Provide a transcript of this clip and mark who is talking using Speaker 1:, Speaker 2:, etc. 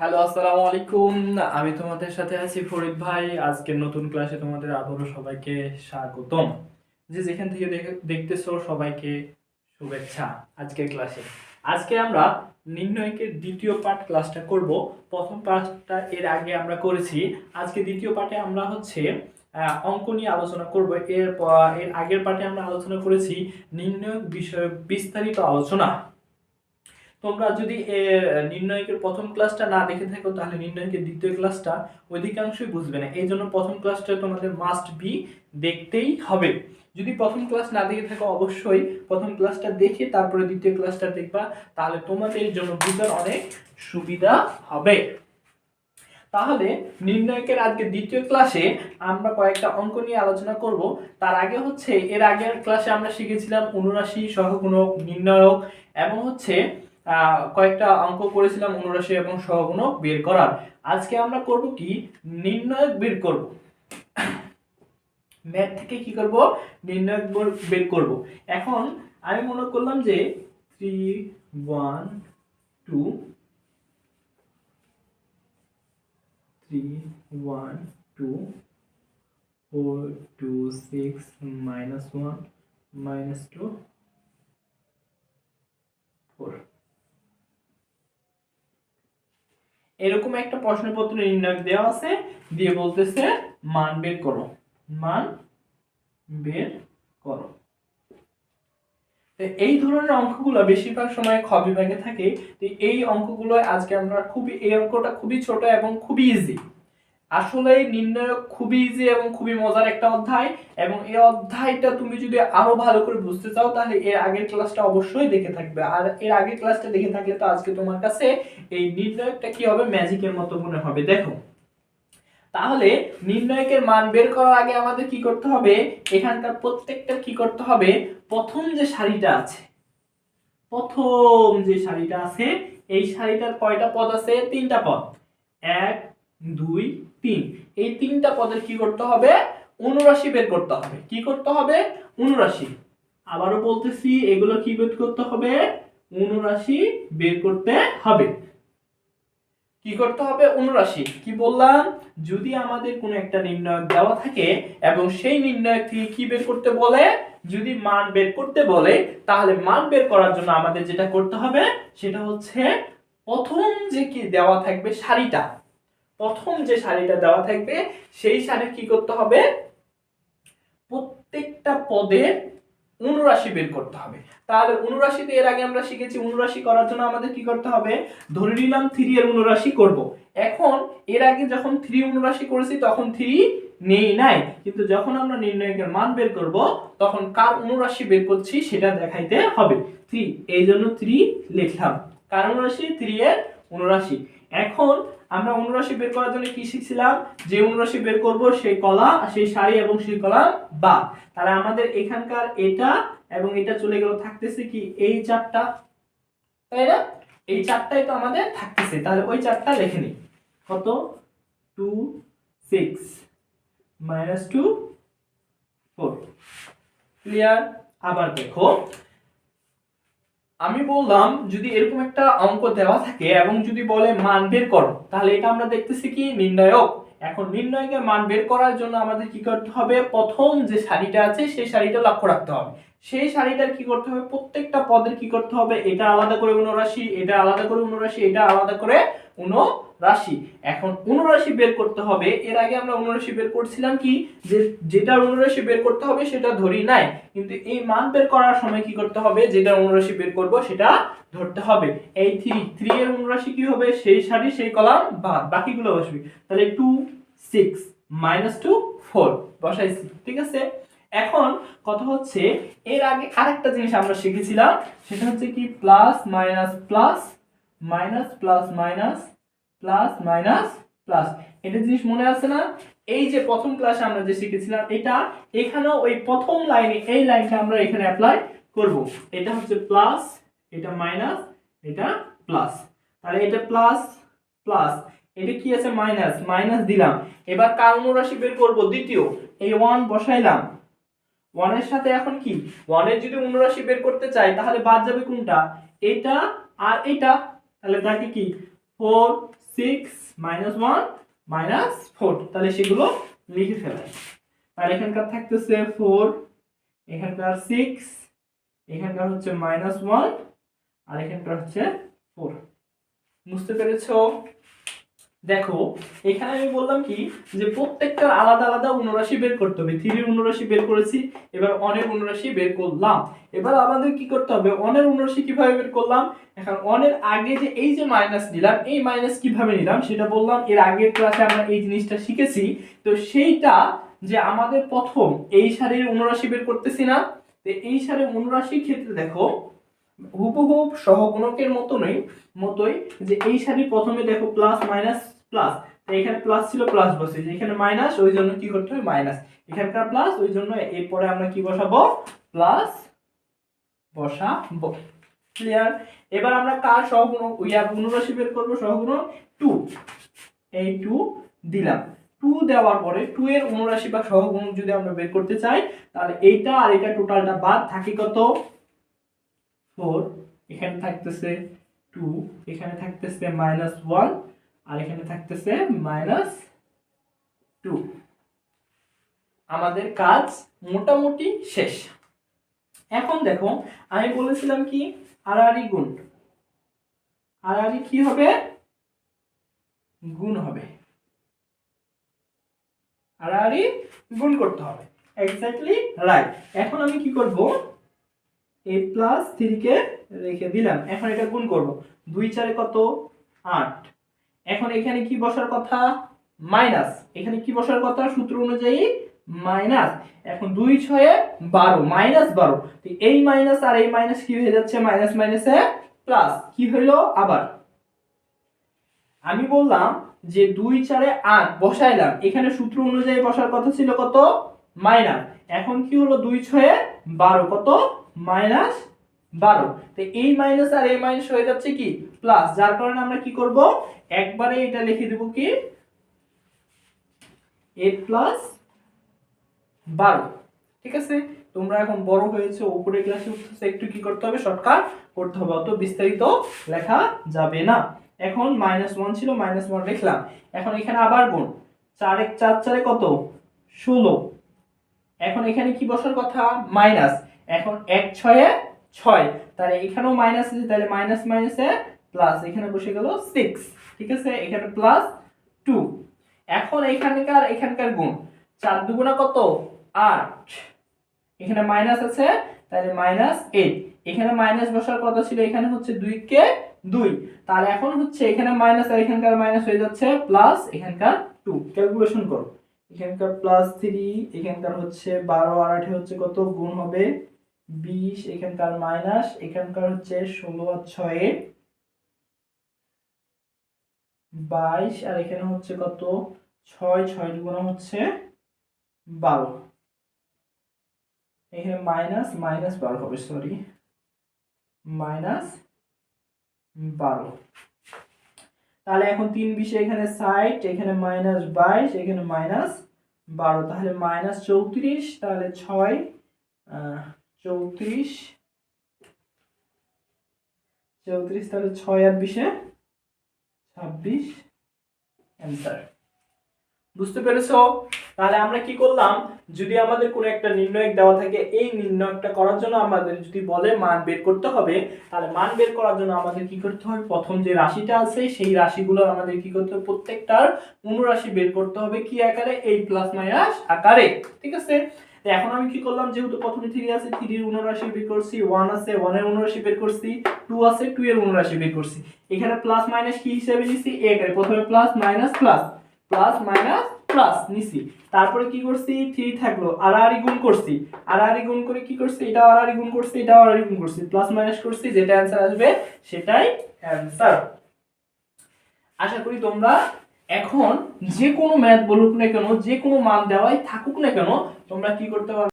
Speaker 1: Hello, আসসালামু আলাইকুম। আমি তোমাদের সাথে আছি ফরিদ ভাই। আজকের নতুন ক্লাসে তোমাদের আবারও সবাইকে স্বাগতম। যে যেখান থেকে দেখতেছো সবাইকে শুভেচ্ছা। আজকের ক্লাসে আজকে আমরা নির্ণয়কের দ্বিতীয় পার্ট ক্লাসটা করব। প্রথম পার্টটা এর আগে আমরা করেছি। আজকে দ্বিতীয় পার্টে আমরা অঙ্ক নিয়ে আলোচনা করব। এর আগের পার্টে আমরা আলোচনা করেছি নির্ণয়ক বিষয়ক বিস্তারিত আলোচনা। তোমরা যদি নির্ণয়কের প্রথম ক্লাসটা না দেখে থাকো তাহলে নির্ণয়কের দ্বিতীয় ক্লাসটা অধিকাংশই বুঝবে না। এই জন্য প্রথম ক্লাসটা তোমাদের মাস্ট বি দেখতেই হবে। যদি প্রথম ক্লাস না দেখে থাকো অবশ্যই প্রথম ক্লাসটা দেখে তারপরে দ্বিতীয় ক্লাসটা দেখবা, তাহলে তোমাদের জন্য বুঝার অনেক সুবিধা হবে। তাহলে নির্ণয়কের আজকে দ্বিতীয় ক্লাসে আমরা কয়েকটা অঙ্ক নিয়ে আলোচনা করব। তার আগে এর আগের ক্লাসে আমরা শিখেছিলাম অনুরাশি, সহগুণক, নির্ণয়ক এবং কয়েকটা অঙ্ক করেছিলাম অনুরাশি এবং সহগুণক বের করার। আজকে আমরা করব কি, নির্ণয়ক বের করব। ম্যাথ থেকে কি করব, নির্ণয়ক বের করব। এখন আমি মনে করলাম যে 3 1 2 3 1 2 4 2 6 -1 -2 4 এরকম একটা প্রশ্নপত্র নির্ণয় দেওয়া আছে, দিয়ে বলতেছে মান বের করো, মান বের করো। এই ধরনের অঙ্কগুলো বেশিরভাগ সময় খ বিভাগে থাকে। তো এই অঙ্কগুলো আজকে আমরা এই অঙ্কটা খুবই ছোট এবং খুবই ইজি। আসলে নির্ণয় খুবই ইজি এবং খুবই মজার একটা অধ্যায়, এবং এই অধ্যায়টা তুমি যদি আরো ভালো করে বুঝতে চাও তাহলে এর আগের ক্লাসটা অবশ্যই দেখে থাকবে। আর এর আগের ক্লাসটা দেখে থাকলে তো আজকে তোমার কাছে এই নির্ণয়টা কি হবে, ম্যাজিকের মতো মনে হবে। দেখো, তাহলে নির্ণয়কের মান বের করার আগে আমাদের কি করতে হবে, এখানকার প্রত্যেকটা কি করতে হবে, প্রথম যে সারিটা আছে এই সারিটার কয়টা পদ আছে, তিনটা পদ, 1 2 3। এই তিনটা পদের কি করতে হবে, অনুরাশি বের করতে হবে। কি করতে হবে, অনুরাশি। আবারও বলতেছি, এগুলো কি বের করতে হবে, অনুরাশি বের করতে হবে। কি করতে হবে, অনুরাশি। কি বললাম, যদি আমাদের কোনো একটা নির্ণয়ক দেওয়া থাকে এবং সেই নির্ণয়ক থেকে কি বের করতে বলে, যদি মান বের করতে বলে, তাহলে মান বের করার জন্য আমাদের যেটা করতে হবে সেটা হচ্ছে প্রথম যে কি দেওয়া থাকবে সারিটা, প্রথম যে সারিটা দেওয়া থাকবে সেই সারির কি করতে হবে, প্রত্যেকটা পদের অনুরাশি বের করতে হবে। তাহলে অনুরাশিতে এর আগে আমরা শিখেছি অনুরাশি করার জন্য আমাদের কি করতে হবে, ধরে নিলাম 3 এর অনুরাশি করব। এখন এর আগে যখন 3 অনুরাশি করেছি তখন 3 নেই নাই, কিন্তু যখন আমরা নির্ণয়কের মান বের করব তখন কার অনুরাশি বের করছি সেটা দেখাইতে হবে। 3, এই জন্য 3 লিখলাম। কার অনুরাশি, 3 এর অনুরাশি। এখন আমরা অনুরাশি বের করার জন্য কি শিখছিলাম, যে অনুরাশি বের করব সেই কলাম, সেই সারি এবং সেই কলাম বাদ। তাহলে আমাদের এখানকার এটা এবং এটা চলে গেল, থাকতেছে কি এই চারটা, তাই না? এই চারটাই তো আমাদের থাকতেছে, তাহলে ওই চারটা লিখে নিই। কত, 2 6 -2 4। ক্লিয়ার? আবার দেখো, আমি বললাম যদি এরকম একটা অঙ্ক দেওয়া থাকে এবং যদি বলে মান বের করো, তাহলে এটা আমরা দেখতেছি কি, নির্ণয়ক। এখন নির্ণয়কের মান বের করার জন্য আমাদের কি করতে হবে, প্রথম যে সারিটা আছে সেই সারিটা লক্ষ্য রাখতে হবে। সেই সারিটার কি করতে হবে, প্রত্যেকটা পদের কি করতে হবে, এটা আলাদা করে অনুরাশি, এটা আলাদা করে অনুরাশি, এটা আলাদা করে অনুরাশি। এখন অনুরাশি বের করতে হবে। এর আগে আমরা অনুরাশি বের করছিলাম কি, যে যেটা অনুরাশি বের করতে হবে সেটা ধরি নাই, কিন্তু এই মান বের করার সময় কি করতে হবে, যেটা অনুরাশি বের করব সেটা ধরতে হবে। এই 3 এর অনুরাশি কি হবে, সেই সারি সেই কলাম বাদ, বাকিগুলো বসবে। তাহলে 2 6 -2 4 বসাইছি, ঠিক আছে? এখন কথা হচ্ছে, এর আগে আরেকটা জিনিস আমরা শিখেছিলাম, সেটা হচ্ছে কি plus minus plus, minus plus minus, plus minus plus. এটা জিনিস মনে আছে না? এই যে প্রথম ক্লাসে আমরা যে শিখেছিলাম এটা, এখানেও ওই প্রথম লাইনে এই লাইনটা আমরা এখানে অ্যাপ্লাই করব। এটা হচ্ছে প্লাস, এটা মাইনাস, এটা প্লাস। তাহলে এটা প্লাস প্লাস, এটা কি আছে, মাইনাস, মাইনাস দিলাম। এবার কার অনুরাশি বের করব, দ্বিতীয়, এই 1 বসাইলাম। 1 এর সাথে এখন কি, 1 এর যদি অনুরাশি বের করতে চাই তাহলে বাদ যাবে কোনটা, এটা আর এটা। তাহলে থাকে কি 4 6 -1 -4, তাহলে সেগুলো লিখে ফেলাই। তাহলে এখানকার থাকতেছে 4, এখানকার 6, এখানকার হচ্ছে -1 আর এখানকার হচ্ছে 4। বুঝতে পেরেছো? দেখো এখানে আমি বললাম কি যে প্রত্যেকটা আলাদা আলাদা অনুরাশি বের করতে হবে। 3 এর অনুরাশি বের করেছি, এবার অনের অনুরাশি বের করলাম। এবার আমাদের কি করতে হবে, অনের অনুরাশি কিভাবে বের করলাম। এখন অনের আগে যে এই যে মাইনাস নিলাম, এই মাইনাস কিভাবে নিলাম সেটা বললাম, এর আগের ক্লাসে আমরা এই জিনিসটা শিখেছি। তো সেইটা যে আমাদের প্রথম এই সারির অনুরাশি বের করতেছি না, তো এই সারির অনুরাশির ক্ষেত্রে দেখো হুবহু সহগুণকের মতোই যে এই সারি প্রথমে দেখো প্লাস মাইনাস প্লাস, তো এখানে প্লাস ছিল প্লাস বসেছে, এখানে মাইনাস ওই জন্য কি করতে হবে মাইনাস, এখানকার প্লাস ওই জন্য এরপরে আমরা কি বসাবো প্লাস বসাবো। ক্লিয়ার? এবার আমরা কার সহগুণক গুণরাশি বের করব, সহগুণক 2, এই 2 দিলাম। 2 দেওয়ার পরে 2 এর অনুরাশি বা সহগুণক যদি আমরা বের করতে চাই তাহলে এইটা আর এটা টোটালটা বাদ থাকে কত 4, এখানে থাকতেছে 2, এখানে থাকতেছে -1 আর এখানে থাকতেছে -2। আমাদের কাজ মোটামুটি শেষ। এখন দেখো আমি বলেছিলাম কি আড়াআড়ি গুণ, আড়াআড়ি কি হবে গুণ হবে, আড়াআড়ি গুণ করতে হবে। Exactly right. এখন আমি কি করব, a + 3 কে রেখে দিলাম, এখন এটা গুণ করব। 2 4 কত 8। এখন এখানে কি বসার কথা মাইনাস, এখানে কি বসার কথা সূত্র অনুযায়ী মাইনাস। এখন 2 6 12 -12, তো এই মাইনাস আর এই মাইনাস কি হয়ে যাচ্ছে মাইনাস মাইনাসে প্লাস, কি হলো আবার আমি বললাম যে 2 4 8 বসাইলাম, এখানে সূত্র অনুযায়ী বসার কথা ছিল কত মাইনাস, এখন কি হলো 2 6 12 কত -12, তো এই মাইনাস আর এই মাইনাস হয়ে যাচ্ছে কি প্লাস, যার কারণে আমরা কি করব একবারে এটা লিখে দেব কি a + 12। ঠিক আছে, তোমরা এখন বড় হয়েছে, উপরে ক্লাসে উঠতেছে, একটু কি করতে হবে শর্টকাট করতে হবে, অত বিস্তারিত লেখা যাবে না। এখন -1 ছিল -1 লিখলাম, এখন এখানে আবার গুণ 4 1 4 4 কত 16, এখন এখানে কি বসার কথা মাইনাস, এখন 1 6 6, তাহলে এখানেও মাইনাস আছে, তাহলে মাইনাস মাইনাসে প্লাস, এখানে বসে গেল 6। ঠিক আছে, এখানে +2। এখন এখানকার গুণ 4 দুগুণা কত 8, এখানে মাইনাস আছে তাহলে -8, এখানে মাইনাস বসার কথা ছিল, এখানে হচ্ছে 2 কে 2, তাহলে এখন হচ্ছে এখানে মাইনাস আর এখানকার মাইনাস হয়ে যাচ্ছে প্লাস, এখানকার 2। ক্যালকুলেশন করো, এখানকার +3, এখানকার হচ্ছে 12 আর 8 হচ্ছে কত গুণ হবে 20, এখানকার মাইনাস, এখানকার হচ্ছে 16 আর 6 22, আর এখানে হচ্ছে কত 6 6 দুগুণা হচ্ছে 12, এখানে -12 হবে, সরি -12। তাহলে এখন 3 20 এখানে 60, এখানে -22, এখানে -12, তাহলে -34, তাহলে 6 34 তাহলে 6 আর 20 এ 26 অ্যান্সার। বুঝতে পেরেছো? তাহলে আমরা কি করলাম, যদি আমাদের কোনো একটা নির্ণয়ক দেওয়া থাকে, এই নির্ণয়কটা করার জন্য আমাদের যদি বলে মান বের করতে হবে, তাহলে মান বের করার জন্য আমাদের কি করতে হবে, প্রথম যে রাশিটা আছে সেই রাশিগুলো আমাদের কি করতে হবে, প্রত্যেকটার অনুরাশি বের করতে হবে কি আকারে, এই প্লাস মাইনাস আকারে। ঠিক আছে, এখন আমি কি করলাম, যেহেতু প্রথমে 3 আছে 3 এর অনুরাশি বের করছি, 1 আছে 1 এর অনুরাশি বের করছি, 2 আছে 2 এর অনুরাশি বের করছি, এখানে প্লাস মাইনাস কি হিসেবে নিছি a আকারে, প্রথমে plus minus plus plus minus plus নিছি, তারপরে কি করছি 3 থাকলো, আড়াআড়ি গুণ করছি, আড়াআড়ি গুণ করে কি করছি, এটা আড়াআড়ি গুণ করছি, এটা আড়াআড়ি গুণ করছি, প্লাস মাইনাস করছি, যেটা অ্যানসার আসবে সেটাই অ্যানসার। আশা করি তোমরা এখন যে কোনো ম্যাথ বলুক না কেন, যে কোনো মান দেওয়াই থাকুক না কেন, তোমরা কি করতে পারবে